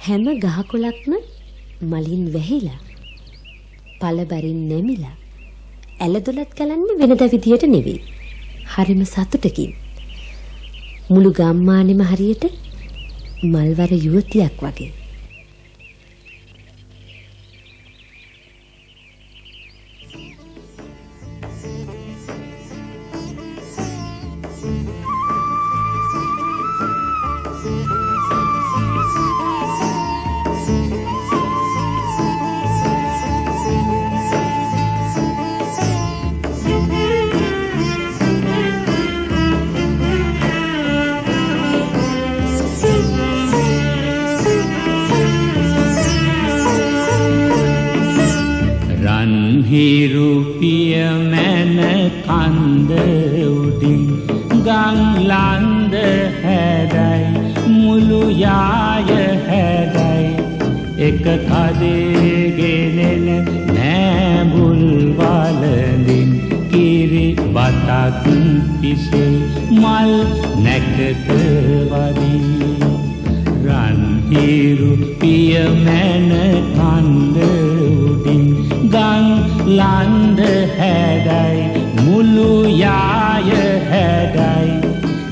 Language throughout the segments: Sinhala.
හැම ගහකොළක්ම මලින් වැහිලා පළබරින් නැමිලා ඇලදොලත් ගලන්නේ වෙනද විදියට නෙවෙයි. හරිම සතුටකින්. මුළු ගම්මානෙම හරියට මල්වර යුවතියක් වගේ. හිරුපිය මැන කන්ද උඩින් ගං ලන්ද හැඩයි මුළු යාය හැඩයි එක කදේගෙනෙන නෑඹුල් වලඳින් කිරි බතක් පිසේ මල් නැකත වදී රන් හිරුපිය මැන කන්ද උඩින් ගං ලන්ද හැඩයි මුළු යාය හැඩයි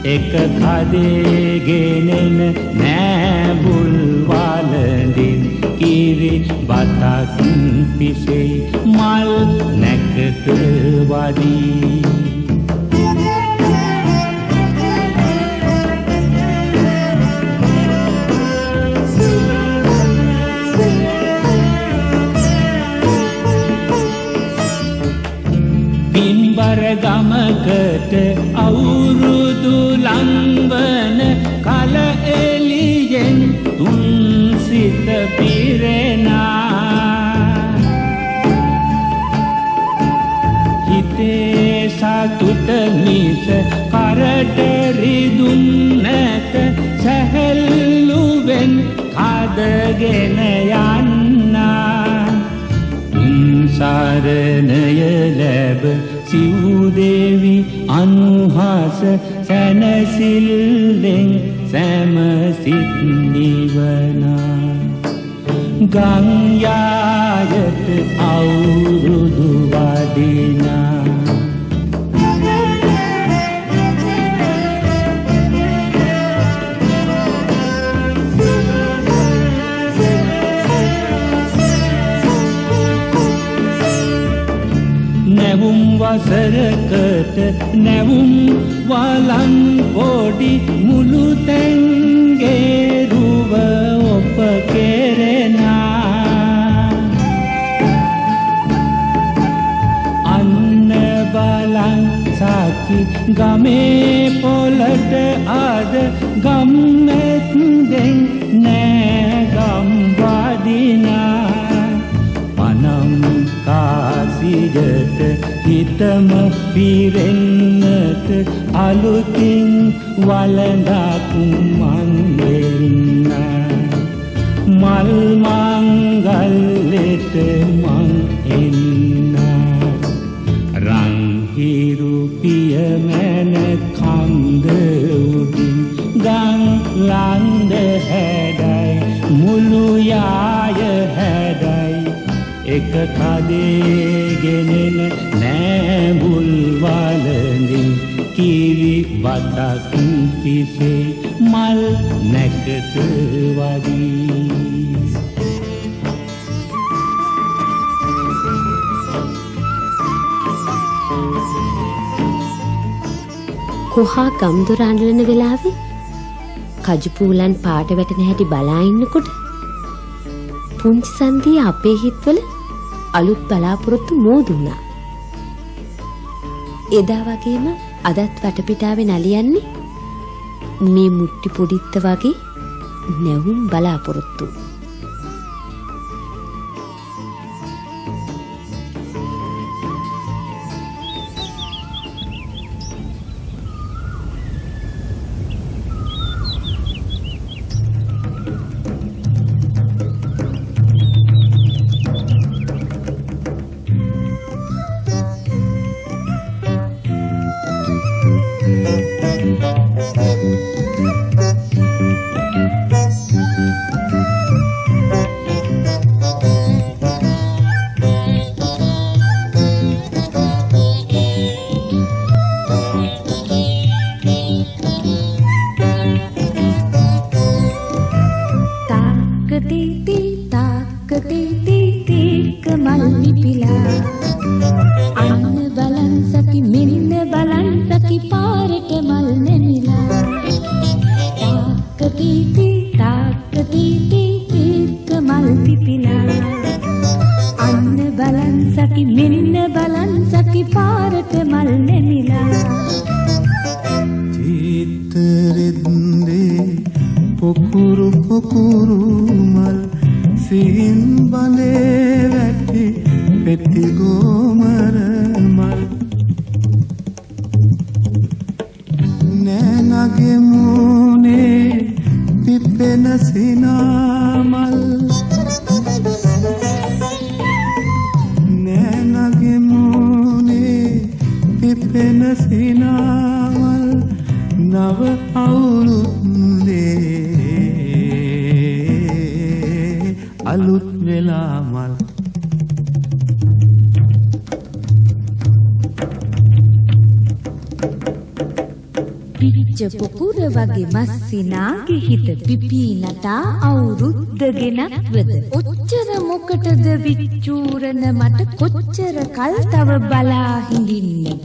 එක කදේගෙනෙන නෑඹුල් වලඳින් කිරි බතක් පිසේ මල් නැකත වදී ගමකට අවුරුදු ලංවන කල එළියෙන් තුන් සිත පිරෙනා හිතේ සතුට මිස කරට රිදුම් නැත සැහැල්ලුවෙන් කදගෙන යන්නා සරණය ලැබ සිව්දේවි අනුහස සැනසිල්ලෙන් සැමසිත් නිවනා ගං යායට අවුරුදු වදිනා නැවුම් වසරකට නැවුම් වලන් පොඩි මුළු තැන්ගේ රුව ඔප කෙරෙනා අන්න බලන් සාකි ගමේ පොළට අද ගම්මැද්දෙන් නෑ ගම් වදිනා කාසියට හිතම පිරෙන්නට අලුතින් වළඳක් මං දෙන්න මල් මංගල්ලෙට මං එන්න රන් හිරුපිය මැන කන්ද උඩින් ගං ලන්ද හැඩයි මුළු යාය හැඩයි එක කදේගෙනෙන නෑඹුල් වලඳින් කිරි බතක් පිසේ මල් නැකත වදී කොහා ගම්දොර අඬලන වෙලාවේ කජුපූලන් පාට වැටෙන හැටි බලා ඉන්නකොට පුංචි සන්දිය අපේ හිත්වල අලුත් බලාපොරොත්තු මෝදුණා. එදා වගේම අදත් වටපිටාවේ නලියන්නේ මේ මුට්ටි පොඩිත්ත වගේ නැවුම් බලාපොරොත්තු. කුරුමල් සිහින් බඳේ වැටි පෙති ගෝමර මල් නෑනගේ මූනේ පිපෙන සිනාමල් නෑනගේ මූනේ පිපෙන සිනාමල් නව අවුරුද්දේ අලුත් වෙලා මල් පිච්ච පොකුර වගේ මස්සිනාගේ හිත පිපී නටා අවුරුද්ද ගෙනත්වද ඔච්චර මොකටද විච්චූරන මට කොච්චර කල් තව බලා හිඳින්නේ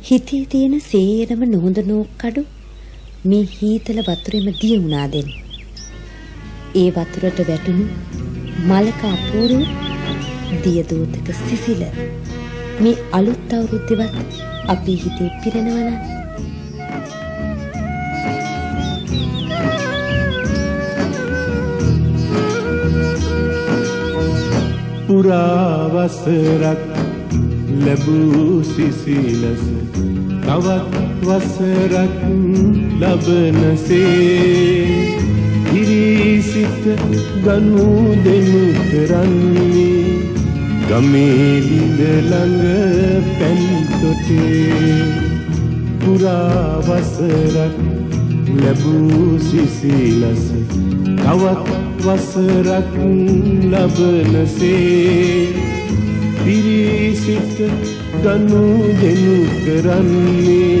හිතේ තියෙන සේරම නොහොඳ නෝක්කඩු මේ හීතල වතුරෙම දිය වුණා දෙන්න. ඒ වතුරට වැටුණු මලක අපූර්ව දිය දූතක සිසිල මේ අලුත් අවුරුද්දේවත් අපේ හිතේ පිරෙනවා නම් පුරා වසරක් ලැබූ සිසිලස තවත් වසරක් ලබනසේ ඉරිසිත ගනු දෙනු කරන්නේ ගමේ ලිඳ ළඟ පැන් තොටේ පුරා වසරක් ලැබූ සිසිලස තවත් වසරක් ලබනසේ පිරිසිත ගනු දෙනු කරන්නේ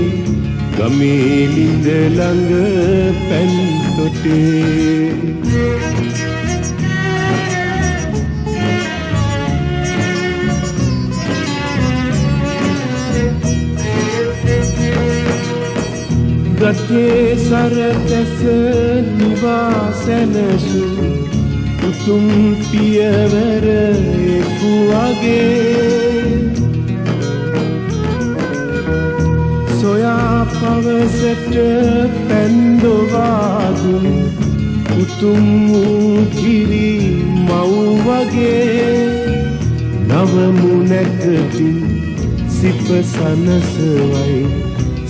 ගමේ ලිඳ ළඟ පැන් තොටේ ගතේ සරදැස නිවාසනසු උතුම් පියවර එකුවගේ සොයා පවසට පැන්දොවාදුන් උතුම් වූ කිරි මව් වගේ නවමුණැකති සිප සනසවයි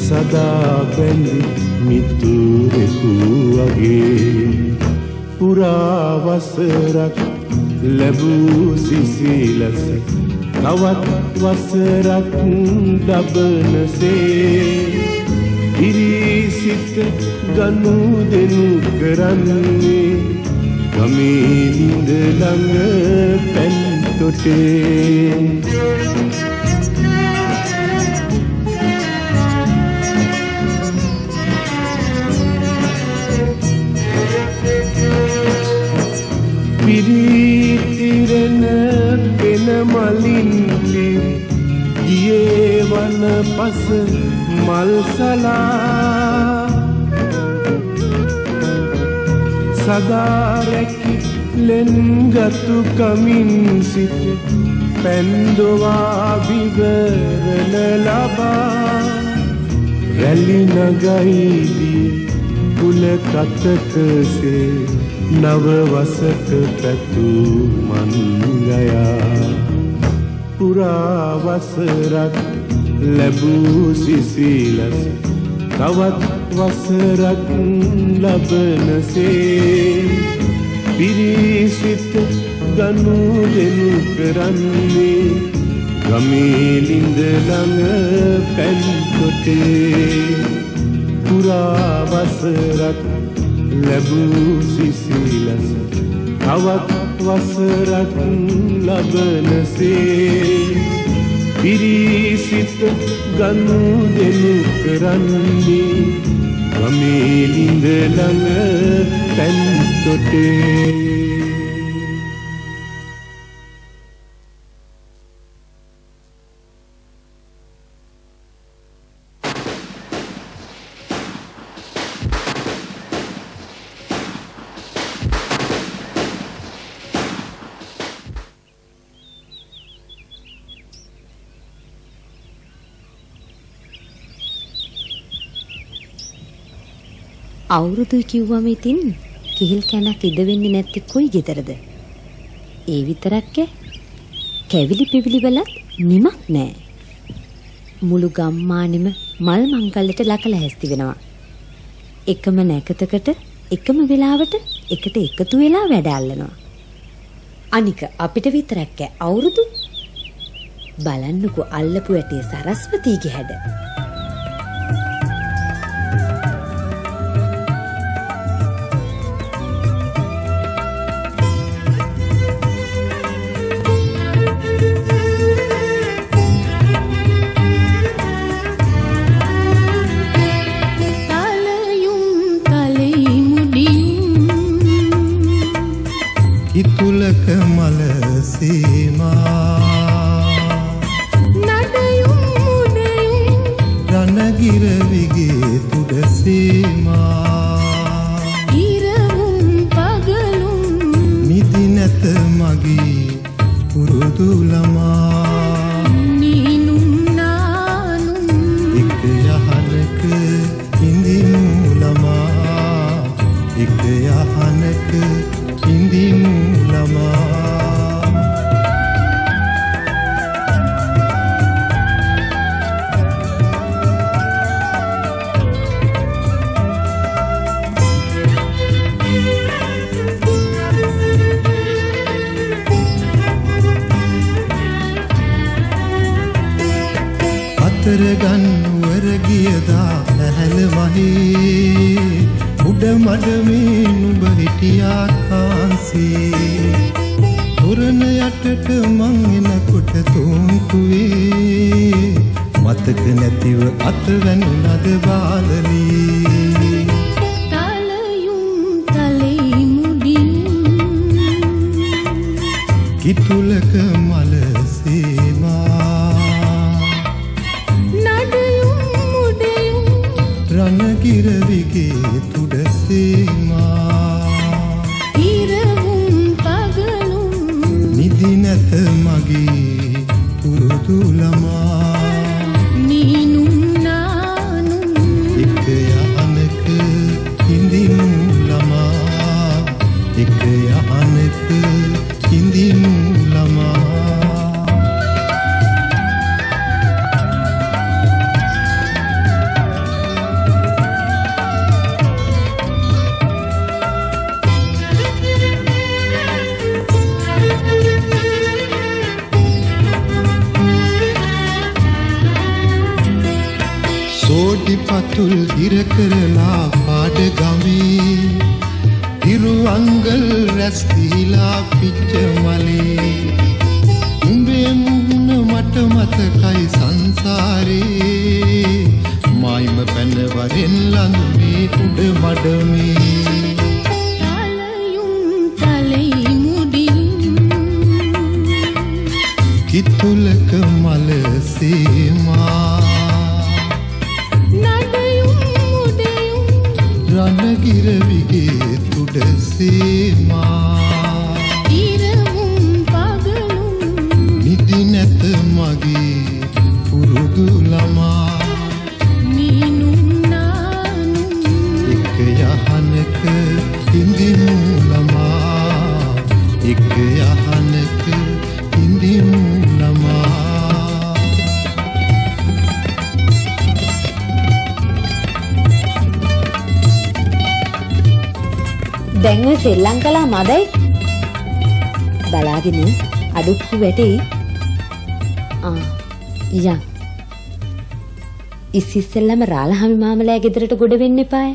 සදා බැඳි මිතුරෙකු වගේ පුරා වසරක් ලැබූ සිසිලස තවත් වසරක් ලබනසේ ඉරිසිත ගනු දෙනු කරන්නේ ගමේ ලිඳ ළඟ පැන් තොටේ වන පස මල් සලා සදා රැකි ලෙන්ගතු කමින් සිට පැන්දොවා විවරණ ලබා රැලි නගයිදී කුල කතකසේ නව වසක පැතු මංගයා පුරා වසරක් ලැබූ සිසිලස තවත් වසරක් ලබනසේ පිරිසිත ගනු දෙනු කරන්නේ ගමේ ලිඳ ළඟ පැන් කොටේ පුරා වසරක් ලැබූ සිසිලස තවත් වසරක් ලබනසේ පිරිසිත ගනු දෙනු කරන්නේ ගමේ ලිඳ ළඟ පැන් තොටේ අවුරුදු කිව්වම ඉතින් කිහිල් කැනක් ඉද වෙන්නේ නැති කොයි ගෙදරද? ඒ විතරක් කැවිලි පිවිලි වලත් නිමක් නැහැ. මුළු ගම්මානෙම මල් මංගල්‍යයට ලකලා හැස්ති වෙනවා. එකම නැකතකට එකම වෙලාවට එකට එකතු වෙලා වැඩ අල්ලනවා. අනික අපිට විතරක් අවුරුදු බලන්නකෝ අල්ලපු ඇටේ සරස්වතීගේ හැඩ. ඉතුලක මල සීමා නඩයුම් මුඩයුම් රණගිර විගේ තුඩ සීමා ඉරවුම් පගලුම් නිදි නැත මගී පුරුදු ළමා නීනුම් නානුම් එක යහනක ඉඳිමු ළමා එක යහනක ඉඳිමු ළමා අතර ගන්නුවර ගියදා ඇහැල වහේ උඩ මඩ මේ නුඹ හිටියා කාන්සේ තොරණ යටට මං එනකොට තෝන්තුවේ මතක නැතිව අත වැනුනද බාලලී තලයුම් තලෙයි මුඩින් කිතුලක මල සීමා නඩයුම් මුඩයුම් රණගිර විගේ තුඩ සීමා ඉරවුම් පගලුම් නිදි නැත මගේ පුරුදු ළමා නීනුම් නානුම් එක යහනක ඉඳිමු ළමා එක යහනක ඉඳිමු ළමා සෝඩි පතුල් හිර කරලා පාඩ ගමේ හිරුවංගල් රැස්තිලා පිච්ච මලේ උඹේ මුහුණ මට මතකයි සංසාරේ මායිම පැන වරෙන් ලඳුනේ උඩ මඩමේ තලයුම් තලෙයි මුඩින් කිතුලක මල සීමා නඩයුම් උඩයුම් රණගිරවිගේ තුඩ සීමා ඉරමුම් පගලුම් නිදි නැත මගේ පුරුදු ළමා මීනුම් නානුම් එක යහනක ඉඳිමු ළමා එක යහනක ඉඳිමු ළමා දැන් ඔය සෙල්ලම් කළා මදයි බලාගෙන අඩුක්කු වැටෙයි යා ඉස්සෙල්ලම රාලහාමි මාමලෑ ගෙදරට ගොඩ වෙන්න එපායි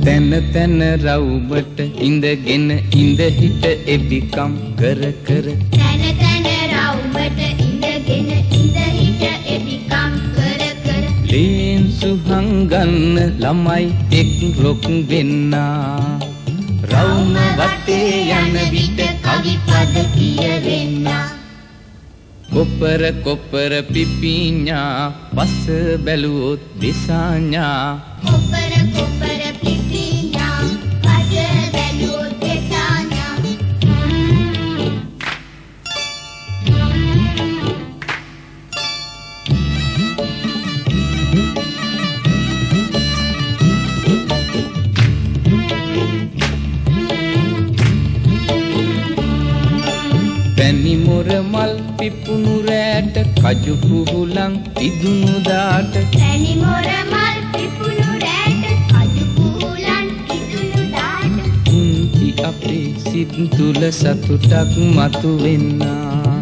තැන තැන රවුමට ඉඳගෙන ඉඳ හිට එබිකම් කර කර තන තන රවුමට ඉඳගෙන ඉඳ හිට එපිකම් කර කර ලේන්සු හංගන්න ළමයි එක් රොක් වෙන්නා රවුම වටේ යන විට කවි පද කියවෙන්නා කොපර කොපර පිපිඤ්ඤා පස බැලුවොත් දිසාඤ්ඤා කොපර කොපර පිපිඤ්ඤා පස බැලුවොත් දෙසාඤ්ඤා පැණි මොර මල් පිපුණු රැට කජු කුහුලන් ඉදුණු දාට පැණි මොර මල් පිපුණු රැට කජු කුහුලන් ඉදුණු දාට කුංචි අපේ සිත් තුල සතුටක් මතුවෙන්නා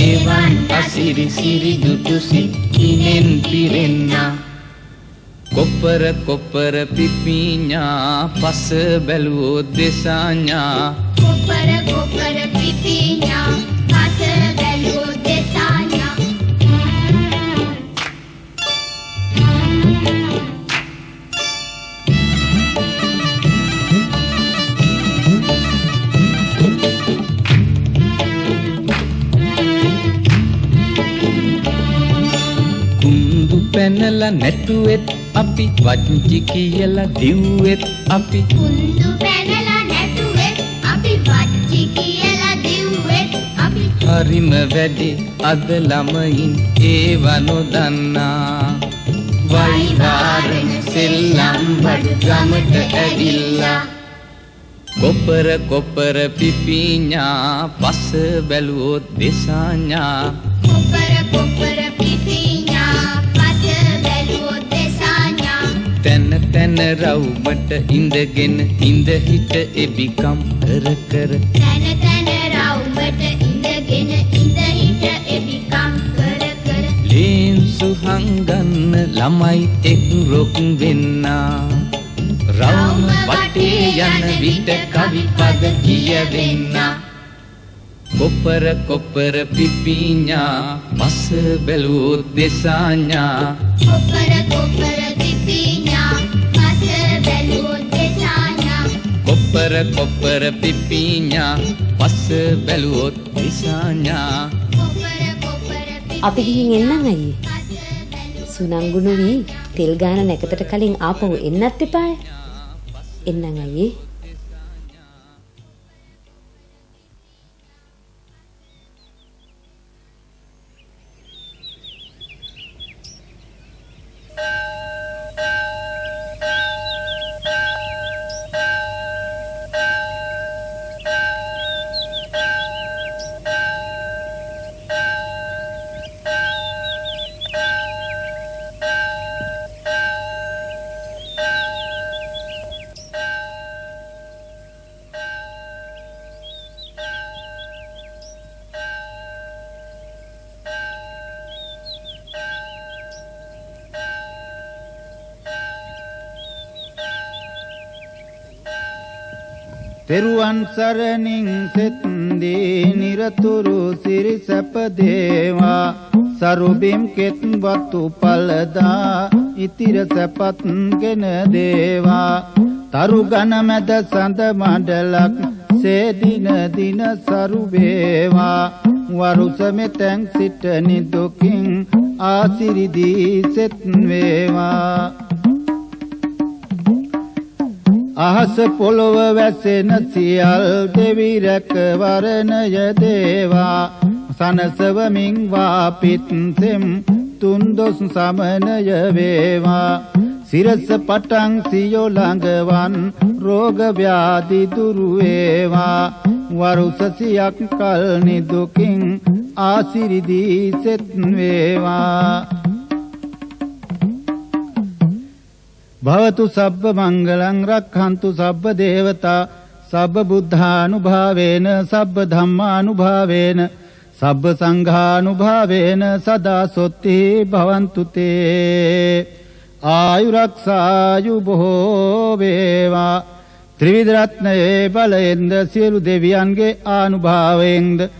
එවන් අසිරි සිරි දුටු සිත් කිනෙන් පිරෙන්නා කොපර කොපර පිපිඤ්ඤා පස බැලුවොත් දෙසාඤ්ඤා කොපර කොපර පිපිඤ්ඤා පස බැලුවොත් දෙසාඤ්ඤා කුඳු පැනලා නැටුවෙත් අපි වංචි කියලා දිව්වෙත් අපි කුඳු පැනලා නැටුවෙත් අපි වච්චි කියලා දිව්වෙත් අපි හරිම වැඩි අද ළමයින් ඒව නොදන්නා වෛවාරණ සෙල්ලම් බඩු ගමට ඇවිල්ලා කොපර කොපර පිපිඤ්ඤා පස බැලුවොත් දෙසාඤ්ඤා කොපර කොපර පිපිඤ්ඤා පස බැලුවොත් දෙසාඤ්ඤා තැන තැන රවුමට ඉඳගෙන ඉඳ හිට එබිකම් කර කර තන තන රවුමට ඉඳගෙන ඉඳ හිට එපිකම් කර කර ලේන්සු හංගන්න ළමයි එක් රොක් වෙන්නා රවුම වටේ යන විට කවි පද කියවෙන්නා කොපර කොපර පිපිඤ්ඤා පස බැලුවොත් දෙසාඤ්ඤා කොපර කොපර පිපිඤ්ඤා පස බැලුවොත් දෙසාඤ්ඤා කොපර කොපර පිපිඤ්ඤා පස බැලුවොත් දිසාඤ්ඤා කොපර කොපර අපි ගිහින් එන්නම් අයියේ සුනංගු නොවි තෙල් ගාන නැකතට කලින් ආපහු එන්නත් එපාය එන්නම් අයියේ තෙරුවන් සරණින් සෙත්දී නිරතුරු සිරි සැප දේවා සරුබිම් කෙත් වතු පළදා ඉතිර සැපත් ගෙන දේවා තරු ගන මැද සඳ මඩලක් සේදින දින සරු වේවා වරුස මෙතෙන් සිට නිදුකින් ආසිරිදී සෙත් වේවා අහස පොළොව වැසෙන සියල් දෙවි රැක වරණය දේවා සනසවමින් වාපිත්සෙම් තුන්දොස් සමනය වේවා සිරස පටන් සියෝ ළඟවන් රෝග ව්‍යාධි දුරු වේවා වරුස සියක් කල් නිදුකින් ආසිරිදී සෙත් වේවා භවතු සබ්බ මංගලං රක්ඛන්තු සබ්බ දේවතා සබ්බ බුද්ධානුභාවේන සබ්බ ධම්මානුභාවේන සබ්බ සංඝානුභාවේන සදා සොත්ති භවන්තු තේ ආයුරක්ෂායු බොහෝ වේවා ත්‍රිවිධ රත්නයේ බලයෙන්ද සියලු දෙවියන්ගේ ආනුභාවයෙන්ද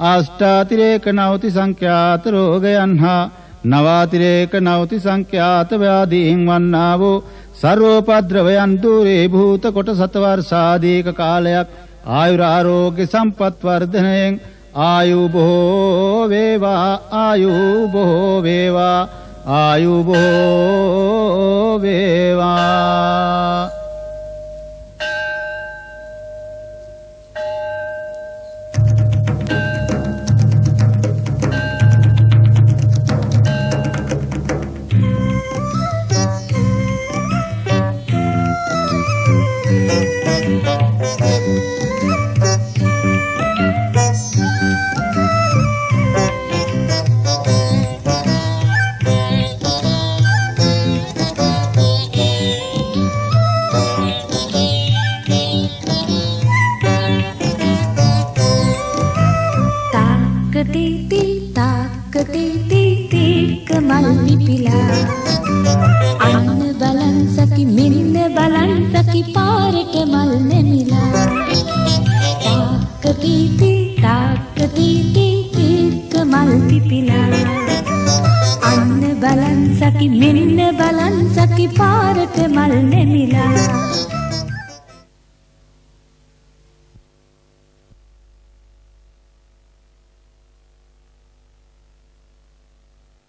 අෂ්ටාතිරේක නවති සංඛ්‍යාත රෝගයන් හා නවාතිරේක නවති සංඛ්‍යාත ව්‍යාධීන් වන්නා වූ සර්වෝපද්‍රවයන් දුරේ භූත කොට සතවර්ෂාදීක කාලයක් ආයුරාරෝග්‍ය සම්පත් වර්ධනයෙන් ආයු බොහෝ වේවා ආයු බොහෝ වේවා ආයු බොහෝ වේවා බලන් සකි මෙන්න බලන් සකි පාරට මල් නෙමිලා